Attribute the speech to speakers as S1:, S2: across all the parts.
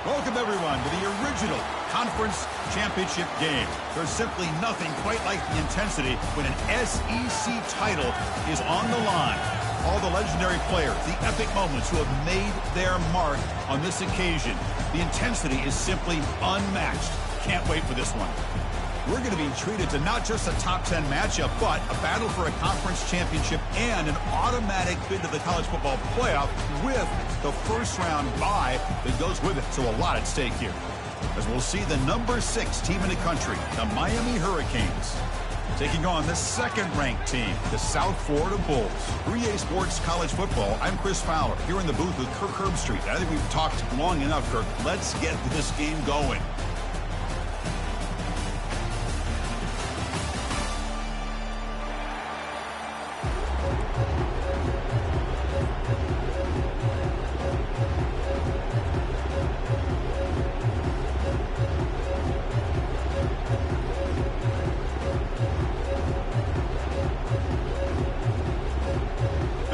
S1: Welcome, everyone, to the original conference championship game. There's simply nothing quite like the intensity when an SEC title is on the line. All the legendary players, the epic moments who have made their mark on this occasion. The intensity is simply unmatched. Can't wait for this one. We're going to be treated to not just a top 10 matchup, but a battle for a conference championship and an automatic bid to the college football playoff with the first round bye that goes with it. So a lot at stake here, as we'll see the number 6 team in the country, the Miami Hurricanes, taking on the second-ranked team, the South Florida Bulls. 3A Sports College Football. I'm Chris Fowler here in the booth with Kirk Herbstreit. I think we've talked long enough, Kirk. Let's get this game going.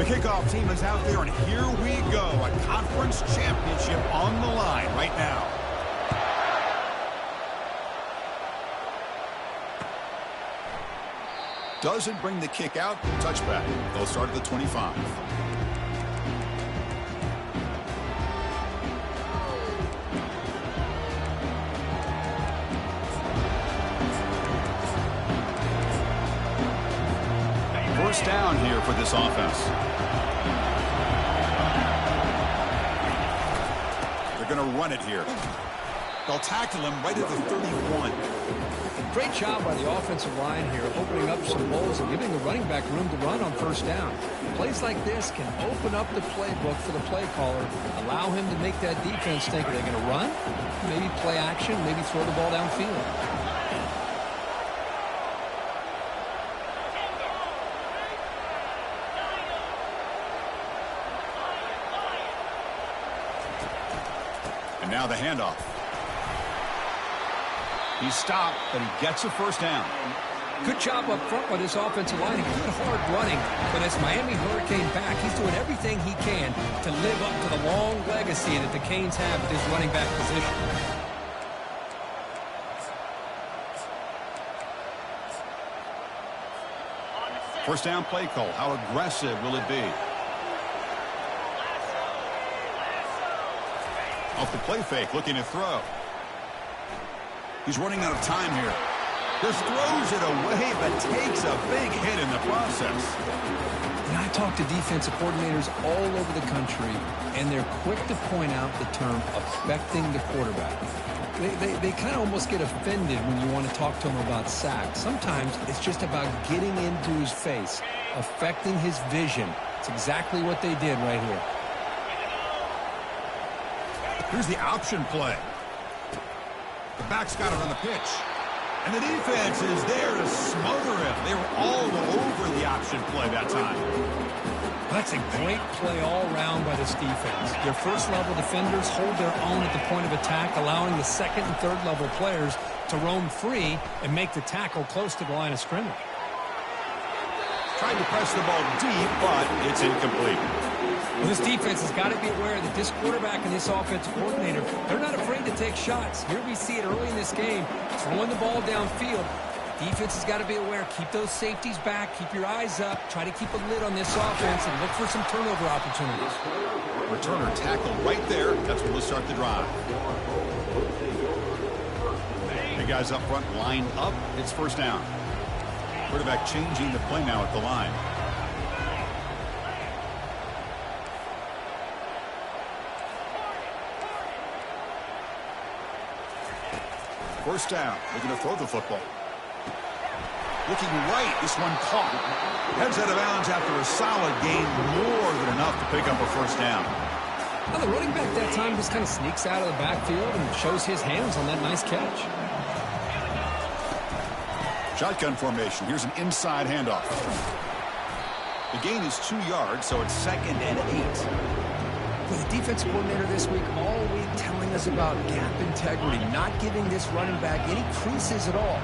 S1: Kickoff team is out there, and here we go. A conference championship on the line right now. Doesn't bring the kick out. Touchback. They'll start at the 25. First down here for this offense. They're going to run it here. They'll tackle him right at the 31.
S2: Great job by the offensive line here, opening up some holes and giving the running back room to run on first down. Plays like this can open up the playbook for the play caller, allow him to make that defense think, are they going to run? Maybe play action, maybe throw the ball downfield.
S1: And now the handoff. He's stopped, but he gets a first down.
S2: Good job up front by this offensive line. Good hard running. But as Miami Hurricane back, he's doing everything he can to live up to the long legacy that the Canes have at this running back position.
S1: First down play call. How aggressive will it be? Off the play fake, looking to throw. He's running out of time here. Just throws it away, but takes a big hit in the process.
S2: And I talk to defensive coordinators all over the country, and they're quick to point out the term affecting the quarterback. They kind of almost get offended when you want to talk to them about sacks. Sometimes it's just about getting into his face, affecting his vision. It's exactly what they did right here.
S1: Here's the option play. The back's got it on the pitch. And the defense is there to smother him. They were all over the option play that time.
S2: That's a great play all around by this defense. Their first-level defenders hold their own at the point of attack, allowing the second and third-level players to roam free and make the tackle close to the line of scrimmage.
S1: Trying to press the ball deep, but it's incomplete.
S2: Well, this defense has got to be aware that this quarterback and this offensive coordinator, they're not afraid to take shots. Here we see it early in this game, throwing the ball downfield. Defense has got to be aware. Keep those safeties back. Keep your eyes up. Try to keep a lid on this offense and look for some turnover opportunities.
S1: Returner tackled right there. That's where we'll start the drive. The guys up front line up. It's first down. Quarterback changing the play now at the line. First down. They're going to throw the football. Looking right. This one caught. Heads out of bounds after a solid gain. More than enough to pick up a first down.
S2: Well, the running back that time just kind of sneaks out of the backfield and shows his hands on that nice catch.
S1: Shotgun formation. Here's an inside handoff. The gain is 2 yards, so it's 2nd and 8.
S2: With the defensive coordinator this week all week telling us about gap integrity, not giving this running back any creases at all.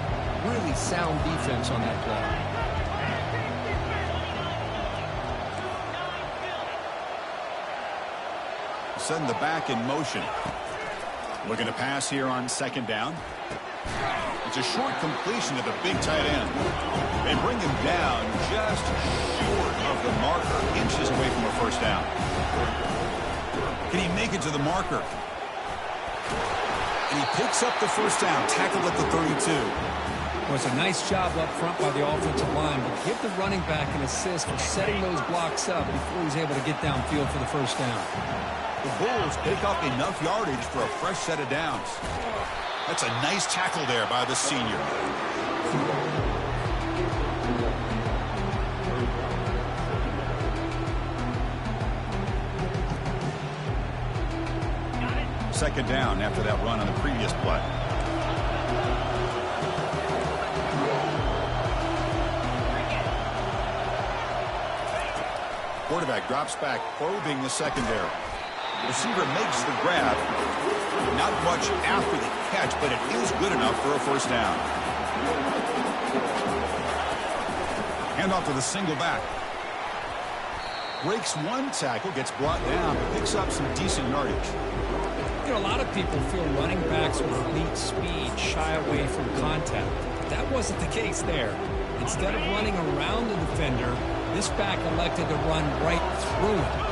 S2: Really sound defense on that play.
S1: Send the back in motion. Looking to pass here on second down. It's a short completion to the big tight end. They bring him down just short of the marker, inches away from a first down. Can he make it to the marker? And he picks up the first down, tackled at the 32.
S2: Well, it's a nice job up front by the offensive line, but give the running back an assist for setting those blocks up before he's able to get downfield for the first down.
S1: The Bulls pick up enough yardage for a fresh set of downs. That's a nice tackle there by the senior. Second down after that run on the previous play. Quarterback drops back, probing the secondary. Receiver makes the grab. Not much after the catch, but it is good enough for a first down. Hand off to the single back. Breaks one tackle, gets brought down, but picks up some decent yardage.
S2: You know, a lot of people feel running backs with elite speed shy away from contact. That wasn't the case there. Instead of running around the defender, this back elected to run right through him.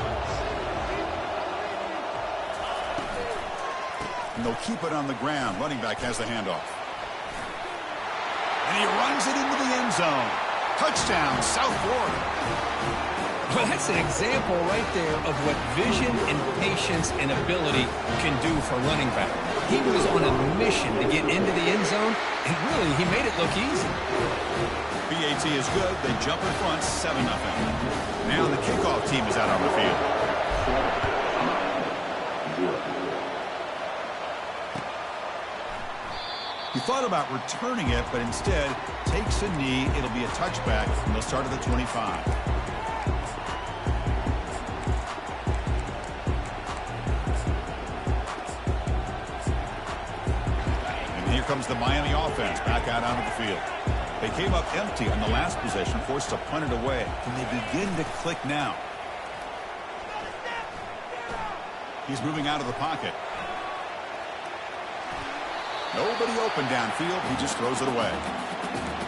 S1: And they'll keep it on the ground. Running back has the handoff. And he runs it into the end zone. Touchdown, South Florida.
S2: Well, that's an example right there of what vision and patience and ability can do for running back. He was on a mission to get into the end zone, and really, he made it look easy.
S1: BAT is good. They jump in front, 7-0. Now the kickoff team is out on the field. He thought about returning it, but instead takes a knee. It'll be a touchback, and they'll start at the 25. Here comes the Miami offense back out onto the field. They came up empty on the last possession, forced to punt it away, and they begin to click now. He's moving out of the pocket. Nobody open downfield. He just throws it away.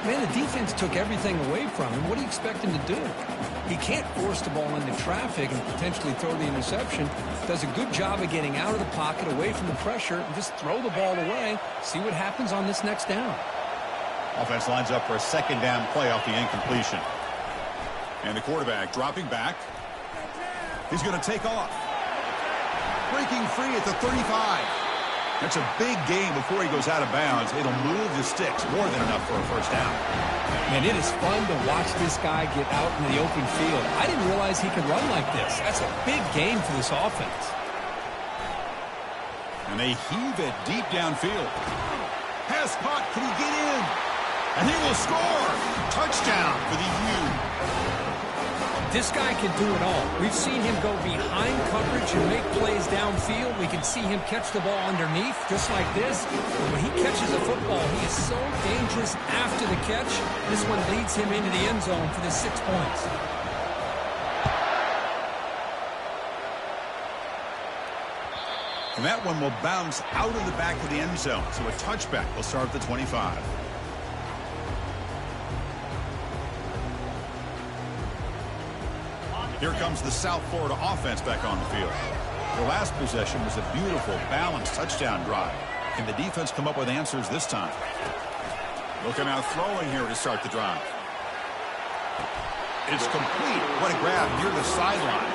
S2: Man, the defense took everything away from him. What do you expect him to do? He can't force the ball into traffic and potentially throw the interception. Does a good job of getting out of the pocket, away from the pressure, and just throw the ball away. See what happens on this next down.
S1: Offense lines up for a second down play off the incompletion. And the quarterback dropping back. He's going to take off. Breaking free at the 35. That's a big game before he goes out of bounds. It'll move the sticks, more than enough for a first down.
S2: Man, it is fun to watch this guy get out in the open field. I didn't realize he could run like this. That's a big game for this offense.
S1: And they heave it deep downfield. Pass caught. Can he get in? And he will score. Touchdown for the U.
S2: This guy can do it all. We've seen him go behind coverage and make plays downfield. We can see him catch the ball underneath, just like this. But when he catches a football, he is so dangerous after the catch. This one leads him into the end zone for the 6 points.
S1: And that one will bounce out of the back of the end zone. So a touchback will start at the 25. Here comes the South Florida offense back on the field. The last possession was a beautiful, balanced touchdown drive. Can the defense come up with answers this time? Looking out throwing here to start the drive. It's complete. What a grab near the sideline.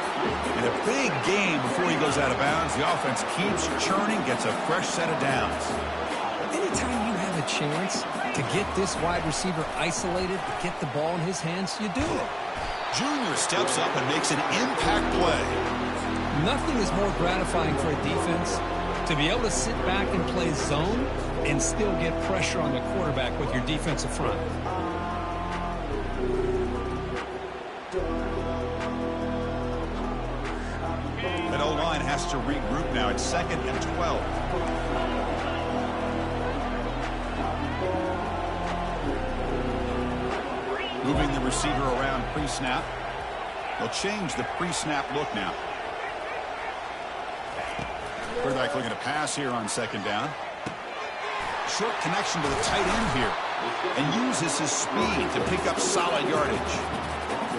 S1: And a big game before he goes out of bounds. The offense keeps churning, gets a fresh set of downs.
S2: Anytime you have a chance to get this wide receiver isolated, to get the ball in his hands, you do it.
S1: Junior steps up and makes an impact play.
S2: Nothing is more gratifying for a defense to be able to sit back and play zone and still get pressure on the quarterback with your defensive front.
S1: That O-line has to regroup now. It's 2nd and 12. Moving the receiver around pre-snap. They'll change the pre-snap look now. Quarterback looking to pass here on second down. Short connection to the tight end here. And uses his speed to pick up solid yardage.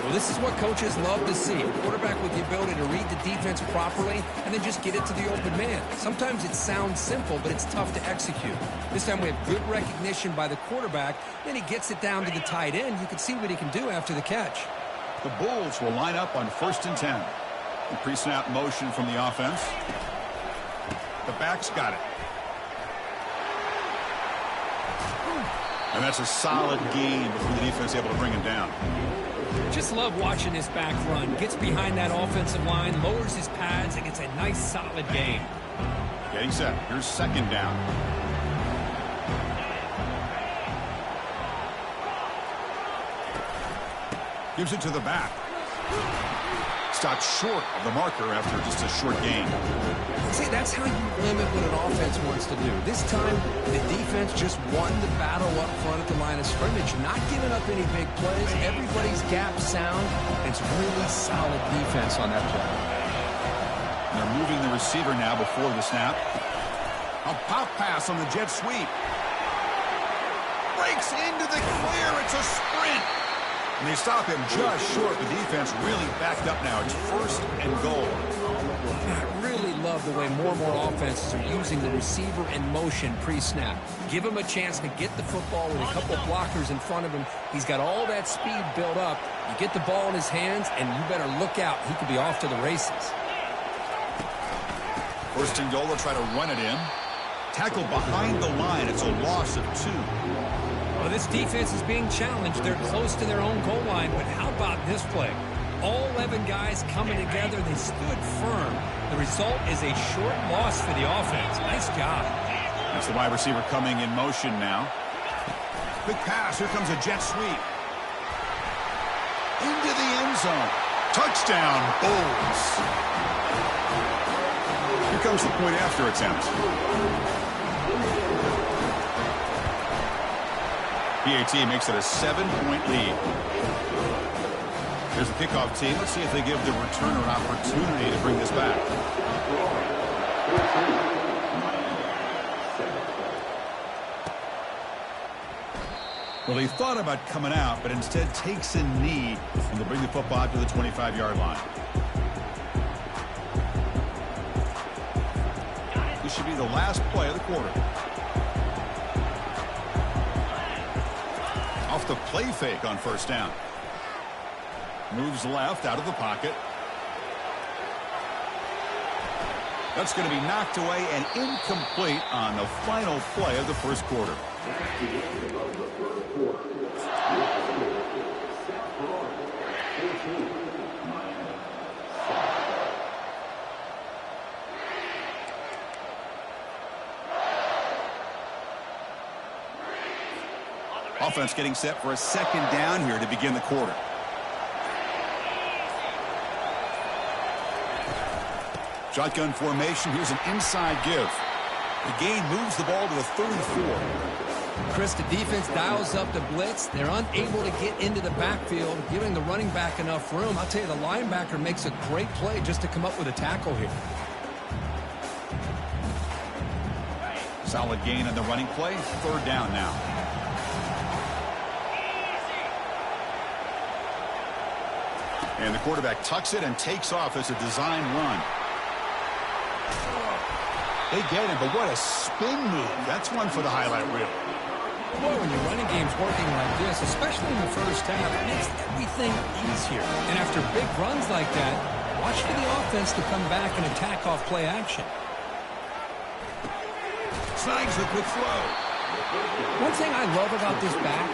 S2: Well, this is what coaches love to see. A quarterback with the ability to read the defense properly and then just get it to the open man. Sometimes it sounds simple, but it's tough to execute. This time we have good recognition by the quarterback. Then he gets it down to the tight end. You can see what he can do after the catch.
S1: The Bulls will line up on 1st and 10. The pre-snap motion from the offense. The back's got it. And that's a solid gain before the defense is able to bring him down.
S2: Just love watching this back run. Gets behind that offensive line, lowers his pads, and gets a nice solid gain.
S1: Getting set. Here's second down. Gives it to the back. Stopped short of the marker after just a short gain.
S2: See, that's how you limit what an offense wants to do. This time, the defense just won the battle up front at the line of scrimmage, not giving up any big plays. Everybody's gap sound. It's really solid defense on that play.
S1: And they're moving the receiver now before the snap. A pop pass on the jet sweep. Breaks into the clear. It's a sprint. And they stop him just short. The defense really backed up now. It's 1st and goal.
S2: I really love the way more and more offenses are using the receiver in motion pre-snap. Give him a chance to get the football with a couple blockers in front of him. He's got all that speed built up. You get the ball in his hands, and you better look out. He could be off to the races.
S1: 1st and goal. They'll try to run it in. Tackle behind the line. It's a loss of 2.
S2: Well, this defense is being challenged. They're close to their own goal line, but how about this play? All 11 guys coming together. They stood firm. The result is a short loss for the offense. Nice job.
S1: That's the wide receiver coming in motion now. Big pass. Here comes a jet sweep. Into the end zone. Touchdown, Bulls. Here comes the point after attempt. PAT makes it a 7-point lead. There's the kickoff team. Let's see if they give the returner an opportunity to bring this back. Well, he thought about coming out, but instead takes a knee and will bring the football out to the 25-yard line. This should be the last play of the quarter. Off the play fake on 1st down. Moves left out of the pocket. That's going to be knocked away and incomplete on the final play of the 1st quarter. Offense getting set for a 2nd down here to begin the quarter. Shotgun formation. Here's an inside give. The gain moves the ball to the 34.
S2: Chris, the defense dials up the blitz. They're unable to get into the backfield, giving the running back enough room. I'll tell you, the linebacker makes a great play just to come up with a tackle here.
S1: Solid gain on the running play. 3rd down now. And the quarterback tucks it and takes off as a design run. They get him, but what a spin move. That's one for the highlight reel.
S2: Boy, when your running game's working like this, especially in the 1st half, it makes everything easier. And after big runs like that, watch for the offense to come back and attack off play action.
S1: Snags the quick throw.
S2: One thing I love about this back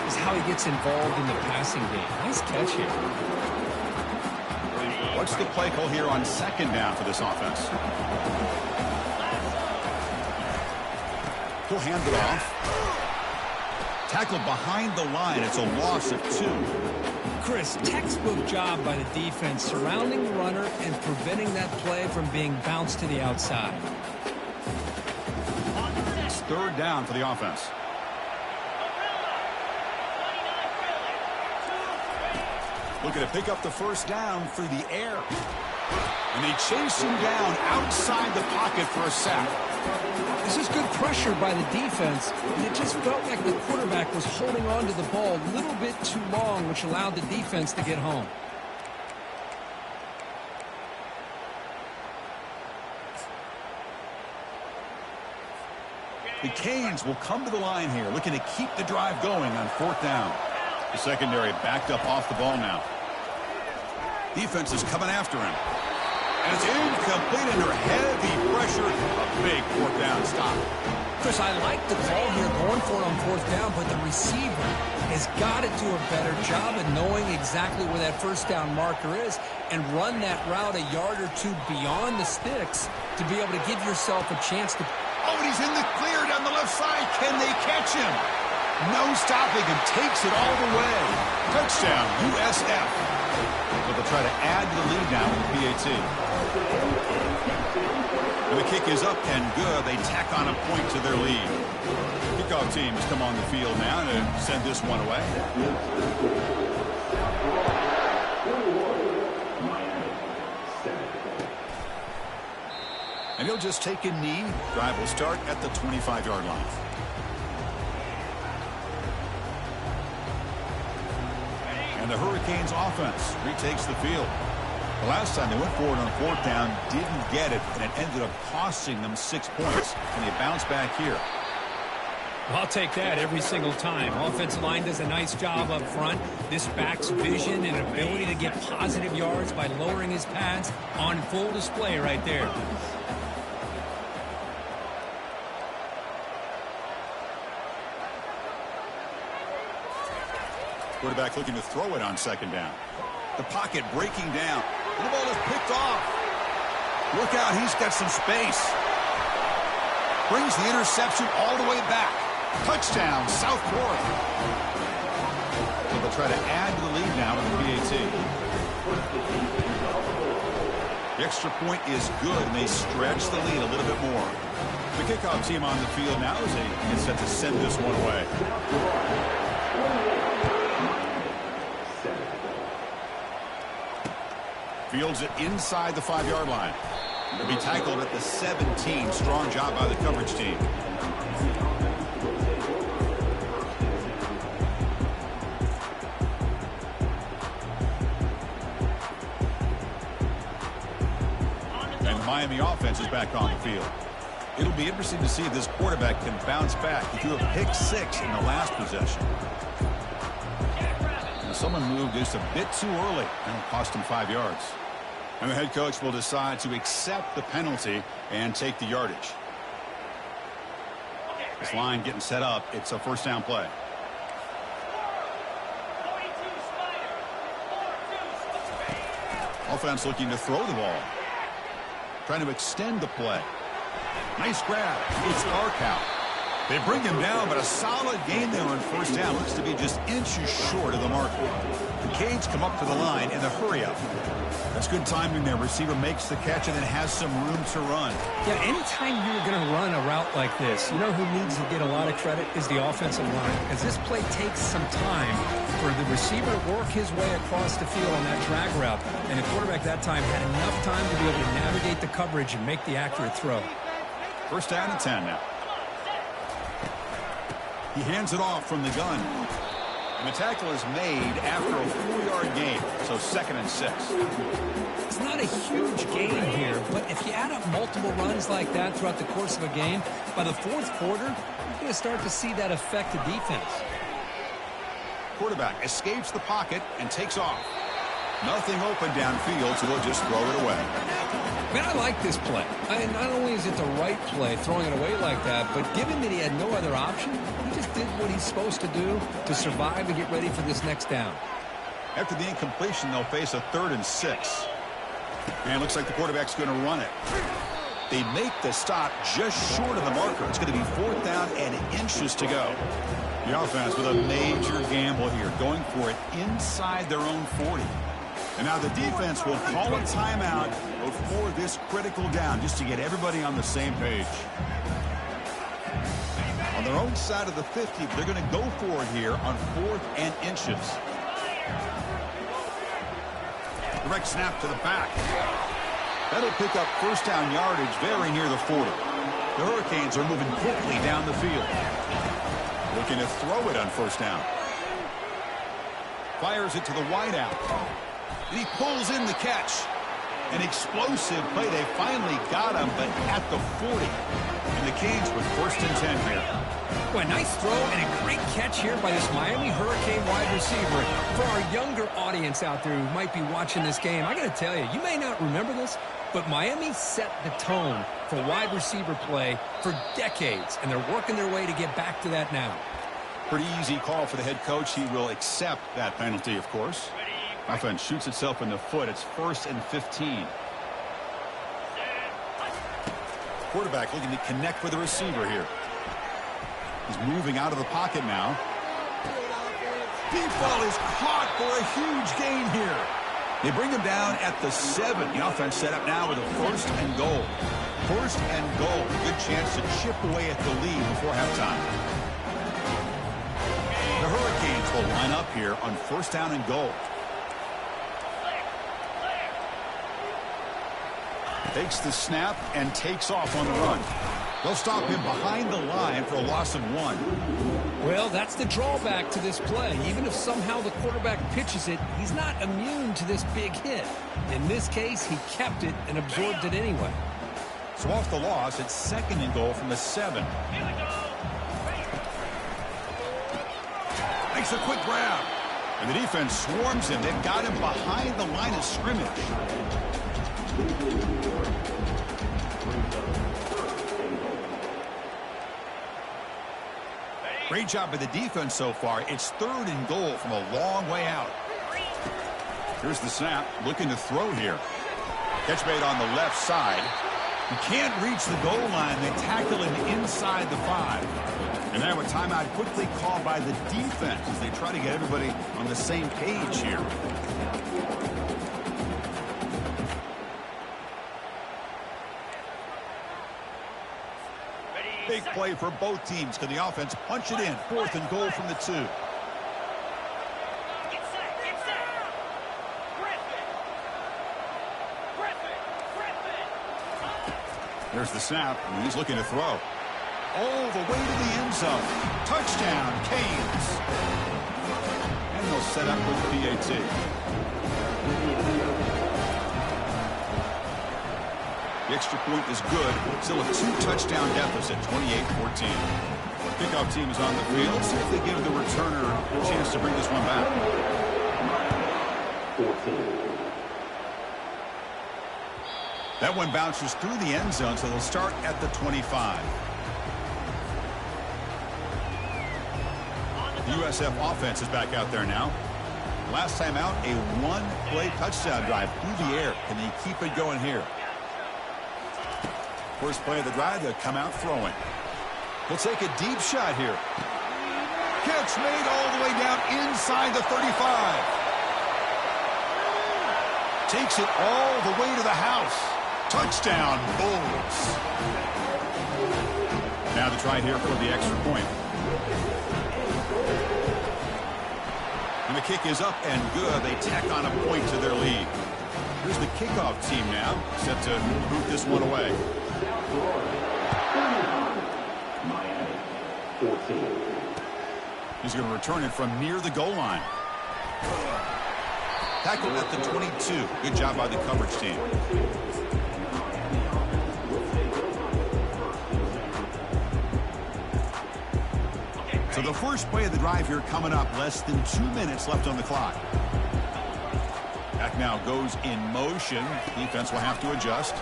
S2: is how he gets involved in the passing game. Nice catch here.
S1: What's the play call here on 2nd down for this offense? He'll hand it off. Tackled behind the line. It's a loss of 2.
S2: Chris, textbook job by the defense surrounding the runner and preventing that play from being bounced to the outside.
S1: It's 3rd down for the offense. Looking to pick up the 1st down through the air. And they They chase him down outside the pocket for a sack.
S2: This is good pressure by the defense, and it just felt like the quarterback was holding on to the ball a little bit too long, which allowed the defense to get home.
S1: The Canes will come to the line here, looking to keep the drive going on 4th down. The secondary backed up off the ball now. Defense is coming after him. And it's incomplete under heavy pressure. A big 4th down stop.
S2: Chris, I like the call here going for it on 4th down, but the receiver has got to do a better job of knowing exactly where that 1st down marker is and run that route a yard or two beyond the sticks to be able to give yourself a chance to...
S1: Oh, and he's in the clear down the left side. Can they catch him? No stopping him. Takes it all the way. Touchdown, USF. So they'll try to add to the lead now with the PAT. And the kick is up and good. They tack on a point to their lead. Kickoff team has come on the field now to send this one away. And he'll just take a knee. Drive will start at the 25-yard line. And the Hurricanes offense retakes the field. The last time they went forward on 4th down, didn't get it, and it ended up costing them 6 points. And they bounce back here.
S2: I'll take that every single time. Offensive line does a nice job up front. This back's vision and ability to get positive yards by lowering his pads on full display right there.
S1: Quarterback looking to throw it on 2nd down. The pocket breaking down. And the ball is picked off. Look out, he's got some space. Brings the interception all the way back. Touchdown, South Florida. So they'll try to add to the lead now with the PAT. The extra point is good, and they stretch the lead a little bit more. The kickoff team on the field now as they get set to send this one away. Fields it inside the 5-yard line. He'll be tackled at the 17. Strong job by the coverage team. And the Miami offense is back on the field. It'll be interesting to see if this quarterback can bounce back. He threw a pick 6 in the last possession. And someone moved just a bit too early, and it cost him 5 yards. And the head coach will decide to accept the penalty and take the yardage. This line getting set up. It's a 1st down play. Offense looking to throw the ball. Trying to extend the play. Nice grab. It's Arkow. They bring him down, but a solid gain there on 1st down. Looks to be just inches short of the marker. The Canes come up to the line in the hurry-up. That's good timing there. Receiver makes the catch and then has some room to run.
S2: Yeah, anytime you're going to run a route like this, you know who needs to get a lot of credit is the offensive line. Because this play takes some time for the receiver to work his way across the field on that drag route. And the quarterback that time had enough time to be able to navigate the coverage and make the accurate throw.
S1: 1st down and 10 now. He hands it off from the gun. And the tackle is made after a 4-yard gain, so 2nd and 6.
S2: It's not a huge gain here, but if you add up multiple runs like that throughout the course of a game, by the 4th quarter, you're going to start to see that affect the defense.
S1: Quarterback escapes the pocket and takes off. Nothing open downfield, so they'll just throw it away.
S2: Man, I like this play. Not only is it the right play, throwing it away like that, but given that he had no other option, he just did what he's supposed to do to survive and get ready for this next down.
S1: After the incompletion, they'll face a 3rd and 6. And it looks like the quarterback's going to run it. They make the stop just short of the marker. It's going to be 4th down and inches to go. The offense with a major gamble here, going for it inside their own 40. And now the defense will call a timeout before this critical down, just to get everybody on the same page. On their own side of the 50, they're going to go for it here on 4th and inches. Direct snap to the back. That'll pick up first down yardage very near the 40. The Hurricanes are moving quickly down the field. Looking to throw it on first down. Fires it to the wideout. And he pulls in the catch. An explosive play. They finally got him, but at the 40. And the Canes with first and 10 here.
S2: Well, a nice throw and a great catch here by this Miami Hurricane wide receiver. For our younger audience out there who might be watching this game, I got to tell you, you may not remember this, but Miami set the tone for wide receiver play for decades, and they're working their way to get back to that now.
S1: Pretty easy call for the head coach. He will accept that penalty, of course. Offense shoots itself in the foot. It's 1st and 15. Quarterback looking to connect with the receiver here. He's moving out of the pocket now. Deep ball is caught for a huge gain here. They bring him down at the 7. The offense set up now with a 1st and goal. 1st and goal. Good chance to chip away at the lead before halftime. The Hurricanes will line up here on 1st down and goal. Takes the snap and takes off on the run. They'll stop him behind the line for a loss of 1.
S2: Well, that's the drawback to this play. Even if somehow the quarterback pitches it, he's not immune to this big hit. In this case, he kept it and absorbed it anyway.
S1: So off the loss, it's 2nd and goal from the 7. Makes a quick grab. And the defense swarms him. They've got him behind the line of scrimmage. Great job by the defense so far. It's 3rd and goal from a long way out. Here's the snap. Looking to throw here. Catch made on the left side. He can't reach the goal line. They tackle him inside the 5. And now a timeout quickly called by the defense as they try to get everybody on the same page here. Big play for both teams. Can the offense punch it in? 4th and goal from the 2. There's the snap, and he's looking to throw. All the way to the end zone. Touchdown, Canes. And they'll set up with the PAT. The extra point is good. Still a 2-touchdown deficit, 28-14. Kickoff team is on the field. See if they give the returner a chance to bring this one back. 14. That one bounces through the end zone, so they'll start at the 25. The USF offense is back out there now. Last time out, a 1-play touchdown drive through the air. Can they keep it going here? First play of the drive, they'll come out throwing. He'll take a deep shot here. Catch made all the way down inside the 35. Takes it all the way to the house. Touchdown, Bulls. Now the try here for the extra point. And the kick is up and good. They tack on a point to their lead. Here's the kickoff team now, set to boot this one away.
S3: Miami, 14.
S1: He's going to return it from near the goal line. Tackle at the 22. Good job by the coverage team. So the first play of the drive here coming up. Less than 2 minutes left on the clock. Back now goes in motion. Defense will have to adjust.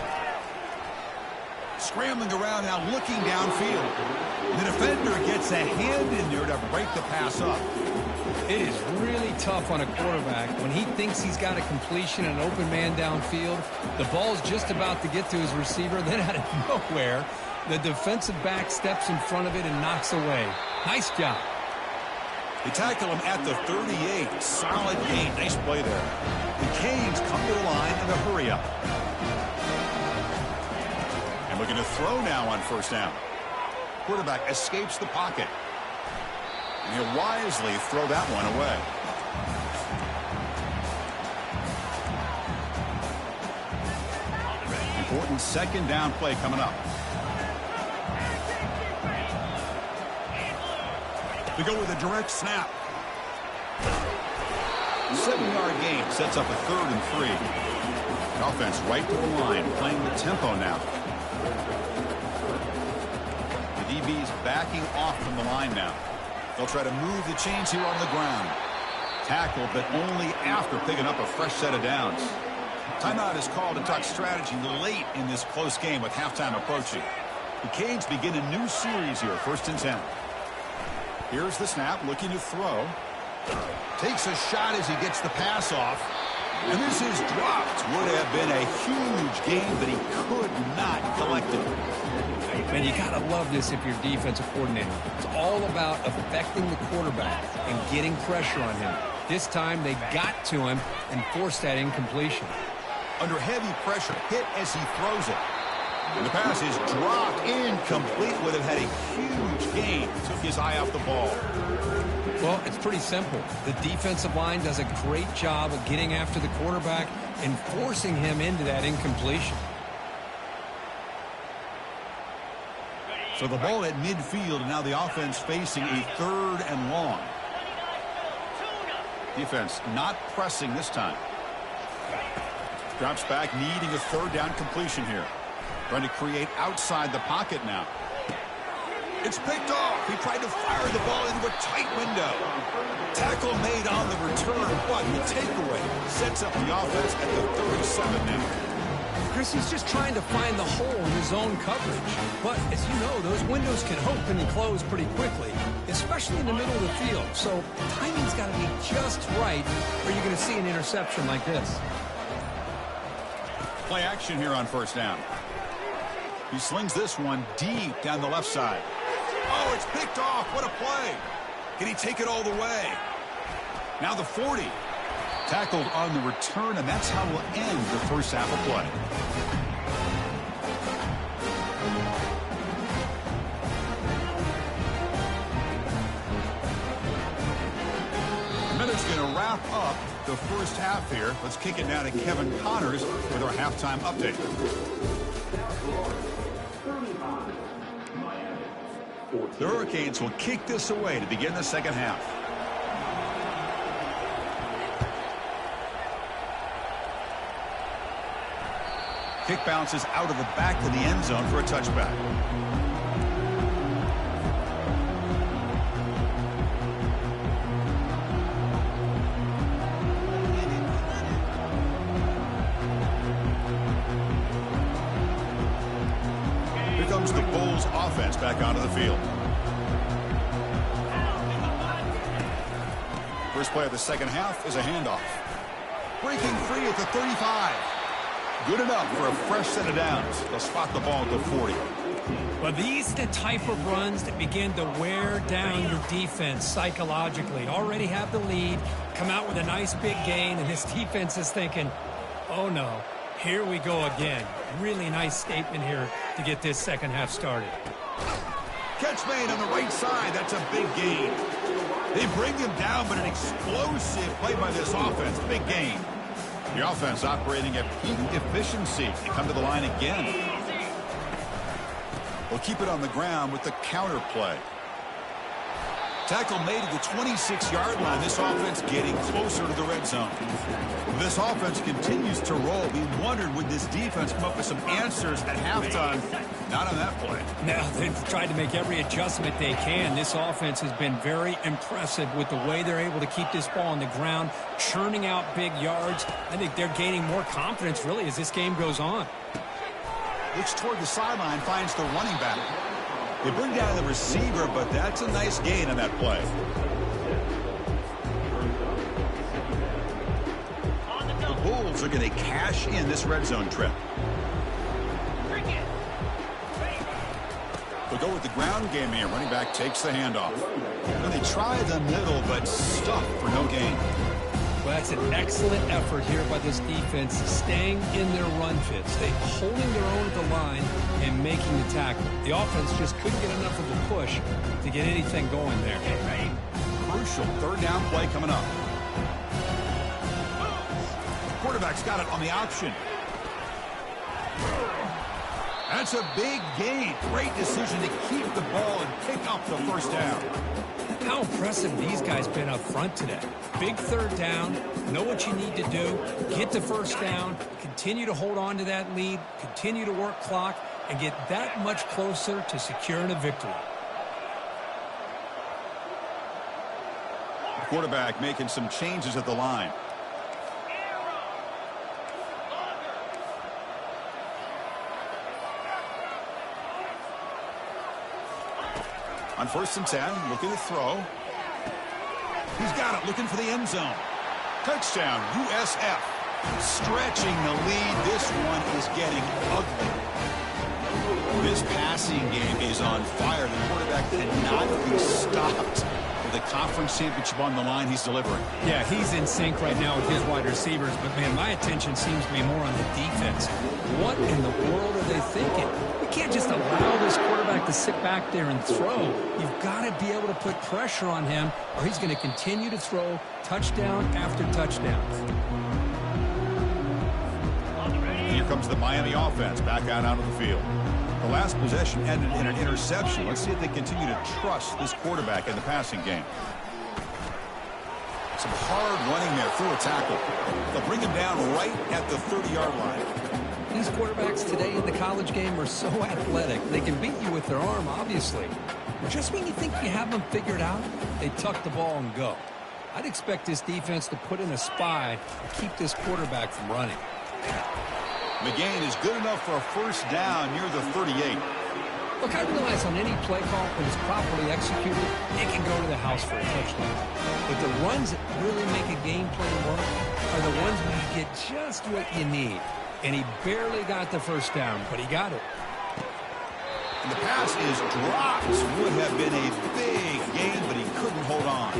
S1: Scrambling around now, looking downfield. The defender gets a hand in there to break the pass up.
S2: It is really tough on a quarterback when he thinks he's got a completion and an open man downfield. The ball's just about to get to his receiver. Then out of nowhere, the defensive back steps in front of it and knocks away. Nice job.
S1: They tackle him at the 38. Solid gain. Nice play there. The Canes come to the line in a hurry up. And looking to throw now on first down. Quarterback escapes the pocket. And he'll wisely throw that one away. Important second down play coming up. We go with a direct snap. 7-yard gain sets up a 3rd and 3. The offense right to the line, playing the tempo now. The DB's backing off from the line now. They'll try to move the chains here on the ground. Tackle, but only after picking up a fresh set of downs. Timeout is called to talk strategy late in this close game with halftime approaching. The Canes begin a new series here, 1st and 10. Here's the snap, looking to throw. Takes a shot as he gets the pass off. And this is dropped. Would have been a huge gain, but he could not collect it.
S2: Man, you got to love this if you're a defensive coordinator. It's all about affecting the quarterback and getting pressure on him. This time they got to him and forced that incompletion.
S1: Under heavy pressure, hit as he throws it. And the pass is dropped, incomplete. Would have had a huge gain. Took his eye off the ball.
S2: Well, it's pretty simple. The defensive line does a great job of getting after the quarterback and forcing him into that incompletion.
S1: So the ball at midfield, and now the offense facing a 3rd and long. Defense not pressing this time. Drops back, needing a 3rd down completion here. Trying to create outside the pocket now. It's picked off. He tried to fire the ball into a tight window. Tackle made on the return, but the takeaway sets up the offense at the 37 now.
S2: Chris, he's just trying to find the hole in his own coverage. But as you know, those windows can open and close pretty quickly, especially in the middle of the field. So timing's got to be just right, or you're going to see an interception like this.
S1: Play action here on 1st down. He slings this one deep down the left side. Oh, it's picked off. What a play. Can he take it all the way? Now the 40. Tackled on the return, and that's how we'll end the first half of play. And then it's going to wrap up the first half here. Let's kick it down to Kevin Connors with our halftime update. The Hurricanes will kick this away to begin the second half. Kick bounces out of the back of the end zone for a touchback. Here comes the Bulls offense back onto the field. First play of the second half is a handoff. Breaking free at the 35. Good enough for a fresh set of downs. They'll spot the ball at the 40.
S2: Well, these are the type of runs that begin to wear down your defense psychologically. Already have the lead, come out with a nice big gain, and this defense is thinking, oh no, here we go again. Really nice statement here to get this second half started.
S1: Catch made on the right side. That's a big gain. They bring him down, but an explosive play by this offense. Big gain. The offense operating at peak efficiency. They come to the line again. They'll keep it on the ground with the counter play. Tackle made at the 26-yard line. This offense getting closer to the red zone. This offense continues to roll. We wondered, would this defense come up with some answers at halftime? Not on that play.
S2: Now, they've tried to make every adjustment they can. This offense has been very impressive with the way they're able to keep this ball on the ground, churning out big yards. I think they're gaining more confidence, really, as this game goes on.
S1: Looks toward the sideline, finds the running back. They bring down the receiver, but that's a nice gain on that play. The Bulls are going to cash in this red zone trip. They'll go with the ground game here. Running back takes the handoff. Then they try the middle, but stuffed for no gain.
S2: Well, that's an excellent effort here by this defense, staying in their run fits. They holding their own at the line and making the tackle. The offense just couldn't get enough of a push to get anything going there.
S1: Crucial third down play coming up. Quarterback's got it on the option. It's a big gain. Great decision to keep the ball and pick up the first down.
S2: How impressive these guys been up front today. Big third down, know what you need to do, get the first down, continue to hold on to that lead, continue to work clock, and get that much closer to securing a victory.
S1: The quarterback making some changes at the line. On 1st and 10, looking to throw. He's got it, looking for the end zone. Touchdown, USF. Stretching the lead. This one is getting ugly. This passing game is on fire. The quarterback cannot be stopped. With the conference championship on the line, he's delivering.
S2: Yeah, he's in sync right now with his wide receivers, but, man, my attention seems to be more on the defense. What in the world are they thinking? You can't just allow this quarterback to sit back there and throw. You've got to be able to put pressure on him, or he's going to continue to throw touchdown after touchdown.
S1: Here comes the Miami offense back out onto the field. The last possession ended in an interception. Let's see if they continue to trust this quarterback in the passing game. Some hard running there through a tackle. They'll bring him down right at the 30-yard line.
S2: These quarterbacks today in the college game are so athletic. They can beat you with their arm, obviously. Just when you think you have them figured out, they tuck the ball and go. I'd expect this defense to put in a spy to keep this quarterback from running.
S1: The gain is good enough for a first down near the 38.
S2: Look, I realize on any play call, when it's properly executed, it can go to the house for a touchdown. But the runs that really make a game plan work are the ones where you get just what you need. And he barely got the first down, but he got it.
S1: And the pass is dropped. Would have been a big gain, but he couldn't hold on.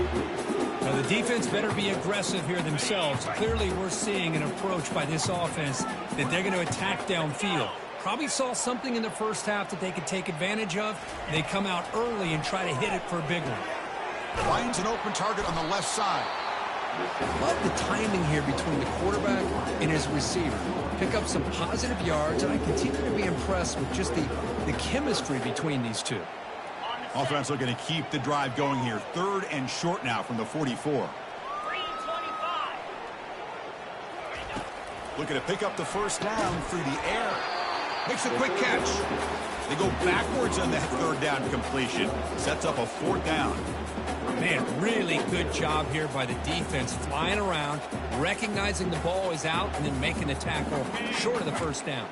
S2: Now, the defense better be aggressive here themselves. Clearly, we're seeing an approach by this offense that they're going to attack downfield. Probably saw something in the first half that they could take advantage of. They come out early and try to hit it for a big one.
S1: Finds an open target on the left side.
S2: Love the timing here between the quarterback and his receiver. Pick up some positive yards, and I continue to be impressed with just the chemistry between these two.
S1: Offense looking to keep the drive going here. 3rd and short now from the 44. Looking to pick up the first down through the air. Makes a quick catch. They go backwards on that 3rd down completion. Sets up a 4th down.
S2: Man, really good job here by the defense, flying around, recognizing the ball is out, and then making the tackle short of the first down.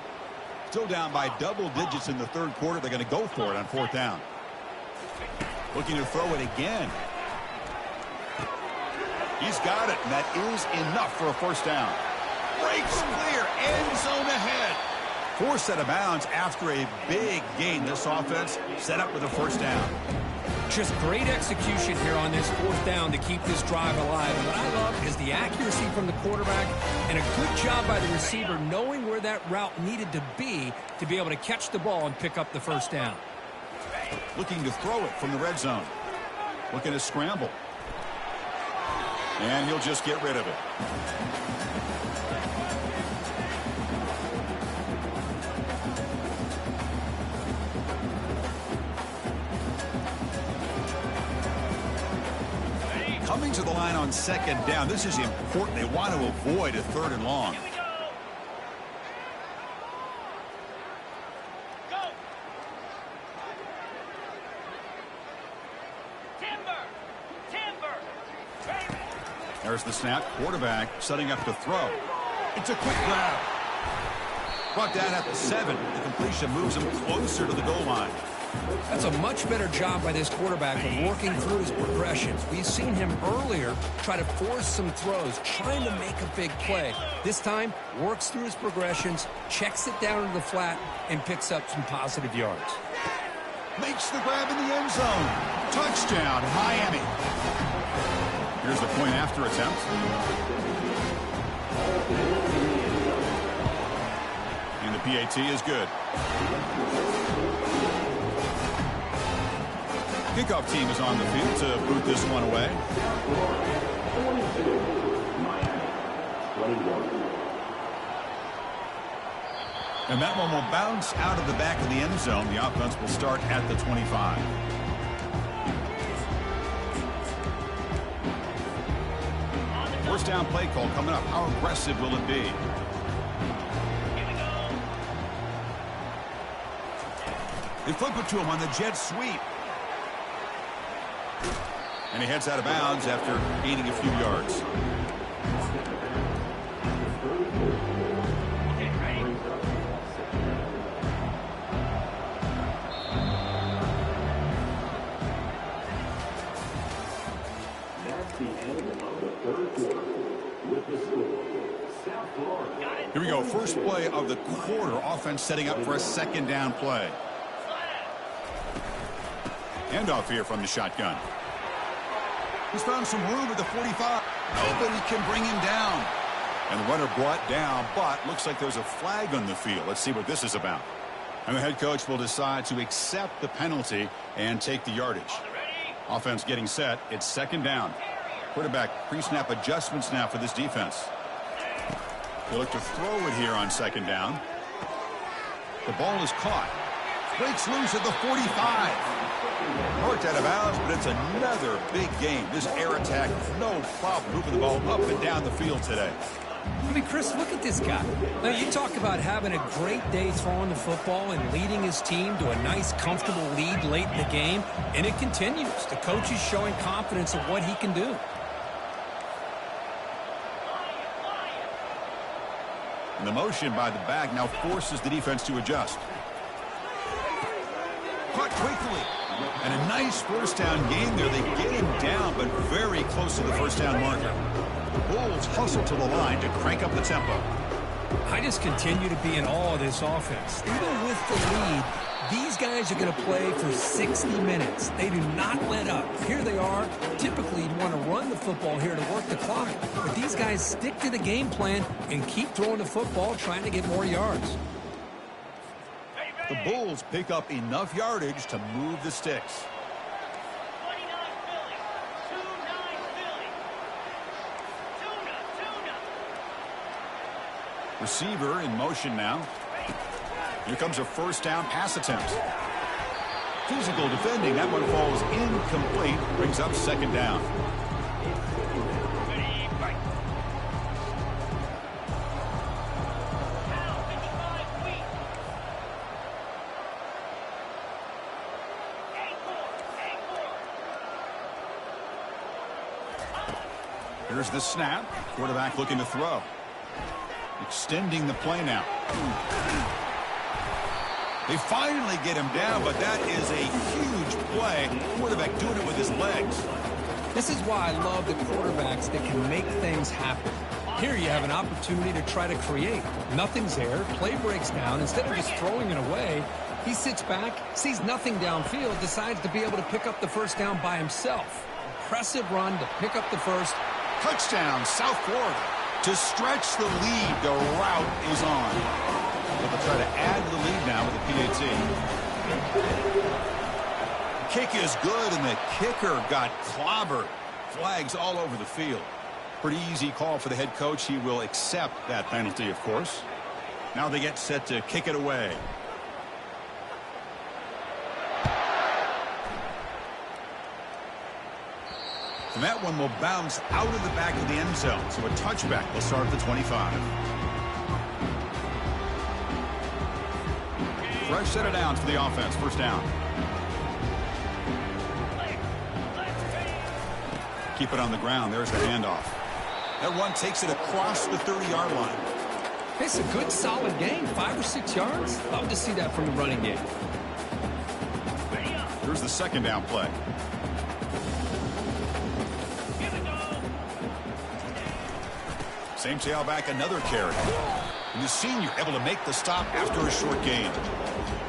S1: Still down by double digits in the 3rd quarter. They're going to go for it on 4th down. Looking to throw it again. He's got it, and that is enough for a first down. Breaks clear, end zone ahead. Forced out of bounds after a big gain. This offense set up with a first down.
S2: Just great execution here on this 4th down to keep this drive alive. And what I love is the accuracy from the quarterback and a good job by the receiver knowing where that route needed to be able to catch the ball and pick up the first down.
S1: Looking to throw it from the red zone. Looking to scramble. And he'll just get rid of it. Coming to the line on 2nd down. This is important. They want to avoid a 3rd and long. There's the snap. Quarterback setting up to throw. It's a quick grab. Brought down at the 7. The completion moves him closer to the goal line.
S2: That's a much better job by this quarterback of working through his progressions. We've seen him earlier try to force some throws, trying to make a big play. This time, works through his progressions, checks it down to the flat, and picks up some positive yards.
S1: Makes the grab in the end zone. Touchdown, Miami. Here's the point after attempt. And the PAT is good. Kickoff team is on the field to boot this one away.
S3: 42, Miami, 21.
S1: And that one will bounce out of the back of the end zone. The offense will start at the 25. First down play call coming up. How aggressive will it be? They flip it to him on the jet sweep. And he heads out of bounds after gaining a few yards. Here we go. First play of the quarter. Offense setting up for a second down play. Handoff here from the shotgun. He's found some room at the 45. Nobody can bring him down. And the runner brought down, but looks like there's a flag on the field. Let's see what this is about. And the head coach will decide to accept the penalty and take the yardage. Offense getting set. It's second down. Quarterback pre-snap adjustments now for this defense. They look to throw it here on second down. The ball is caught. Breaks loose at the 45. Marked out of bounds, but it's another big game. This air attack, no problem moving the ball up and down the field today.
S2: I mean, Chris, look at this guy. Now, you talk about having a great day throwing the football and leading his team to a nice, comfortable lead late in the game, and it continues. The coach is showing confidence of what he can do.
S1: And the motion by the back now forces the defense to adjust. Caught quickly. And a nice first down game there. They get him down, but very close to the first down marker. The Bulls hustle to the line to crank up the tempo.
S2: I just continue to be in awe of this offense. Even with the lead, these guys are going to play for 60 minutes. They do not let up. Here they are. Typically, you'd want to run the football here to work the clock. But these guys stick to the game plan and keep throwing the football, trying to get more yards.
S1: The Bulls pick up enough yardage to move the sticks. Receiver in motion now. Here comes a first down pass attempt. Physical defending. That one falls incomplete. Brings up second down. Here's the snap. Quarterback looking to throw. Extending the play now. They finally get him down, but that is a huge play. Quarterback doing it with his legs.
S2: This is why I love the quarterbacks that can make things happen. Here you have an opportunity to try to create. Nothing's there. Play breaks down. Instead of just throwing it away, he sits back, sees nothing downfield, decides to be able to pick up the first down by himself. Impressive run to pick up the first.
S1: Touchdown, South Florida. To stretch the lead, the route is on. They'll try to add to the lead now with the PAT. Kick is good, and the kicker got clobbered. Flags all over the field. Pretty easy call for the head coach. He will accept that penalty, of course. Now they get set to kick it away. And that one will bounce out of the back of the end zone. So a touchback will start at the 25. Fresh set of downs for the offense. First down. Keep it on the ground. There's the handoff. That one takes it across the 30-yard line.
S2: It's a good, solid game. 5 or 6 yards. Love to see that from the running game.
S1: Here's the second down play. Same tailback, another carry. And the senior able to make the stop after a short gain.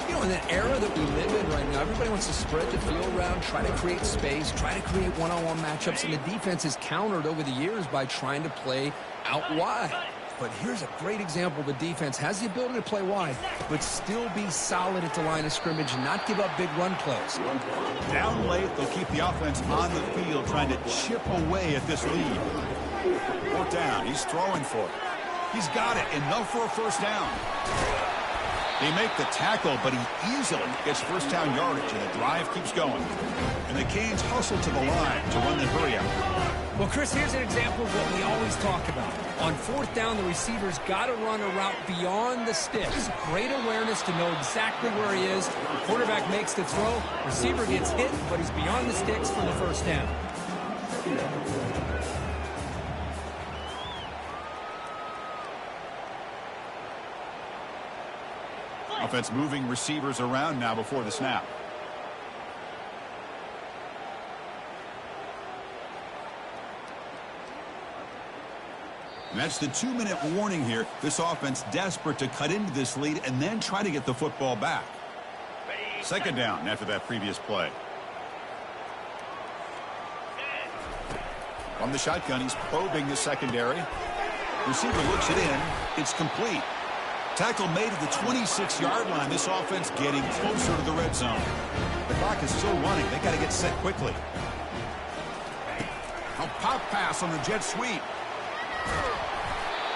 S2: You know, in the era that we live in right now, everybody wants to spread the field around, try to create space, try to create one-on-one matchups, and the defense is countered over the years by trying to play out wide. But here's a great example. The defense has the ability to play wide, but still be solid at the line of scrimmage and not give up big run plays.
S1: Down late, they'll keep the offense on the field trying to chip away at this lead. Fourth down. He's throwing for it. He's got it. Enough for a first down. They make the tackle, but he easily gets first down yardage, and the drive keeps going. And the Canes hustle to the line to run the hurry-up.
S2: Well, Chris, here's an example of what we always talk about. On fourth down, the receiver's got to run a route beyond the sticks. Great awareness to know exactly where he is. The quarterback makes the throw. Receiver gets hit, but he's beyond the sticks for the first down.
S1: Offense moving receivers around now before the snap. And that's the 2-minute warning here. This offense desperate to cut into this lead and then try to get the football back. Second down after that previous play. From the shotgun, he's probing the secondary. Receiver looks it in. It's complete. Tackle made at the 26-yard line. This offense getting closer to the red zone. The clock is still running. They got to get set quickly. A pop pass on the jet sweep.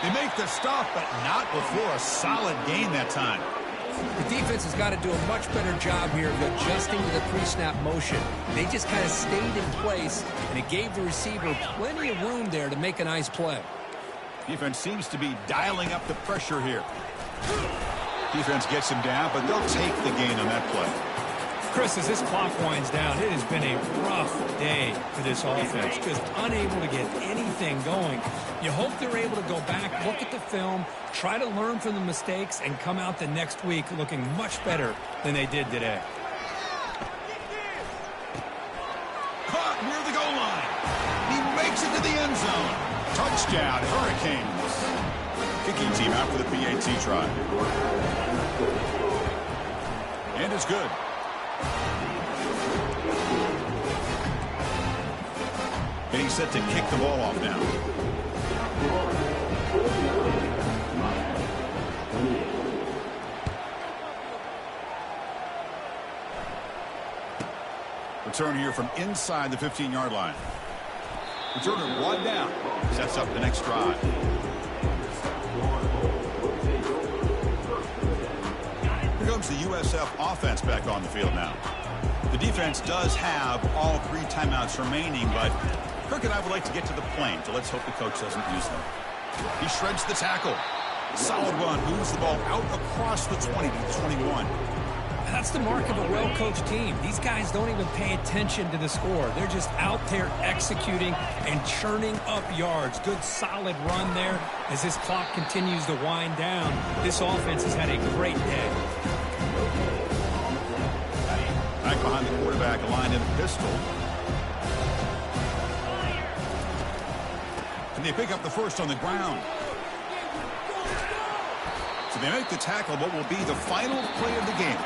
S1: They make the stop, but not before a solid gain that time.
S2: The defense has got to do a much better job here of adjusting to the pre-snap motion. They just kind of stayed in place, and it gave the receiver plenty of room there to make a nice play.
S1: Defense seems to be dialing up the pressure here. Defense gets him down, but they'll take the gain on that play.
S2: Chris, as this clock winds down, it has been a rough day for this offense. Just unable to get anything going. You hope they're able to go back, look at the film, try to learn from the mistakes, and come out the next week looking much better than they did today.
S1: Caught near the goal line. He makes it to the end zone. Touchdown, Hurricanes. Kicking team out for the PAT try. And it's good. Getting set to kick the ball off now. Return here from inside the 15-yard line. Returner one down. Sets up the next drive. Here comes the USF offense back on the field now. The defense does have all 3 timeouts remaining, but Kirk and I would like to get to the plane, so let's hope the coach doesn't use them. He shreds the tackle. Solid run. Moves the ball out across the 20 to the 21.
S2: That's the mark of a well-coached team. These guys don't even pay attention to the score. They're just out there executing and churning up yards. Good, solid run there. As this clock continues to wind down, this offense has had a great day.
S1: Back behind the quarterback, aligned in a pistol. And they pick up the first on the ground. So they make the tackle, what will be the final play of the game.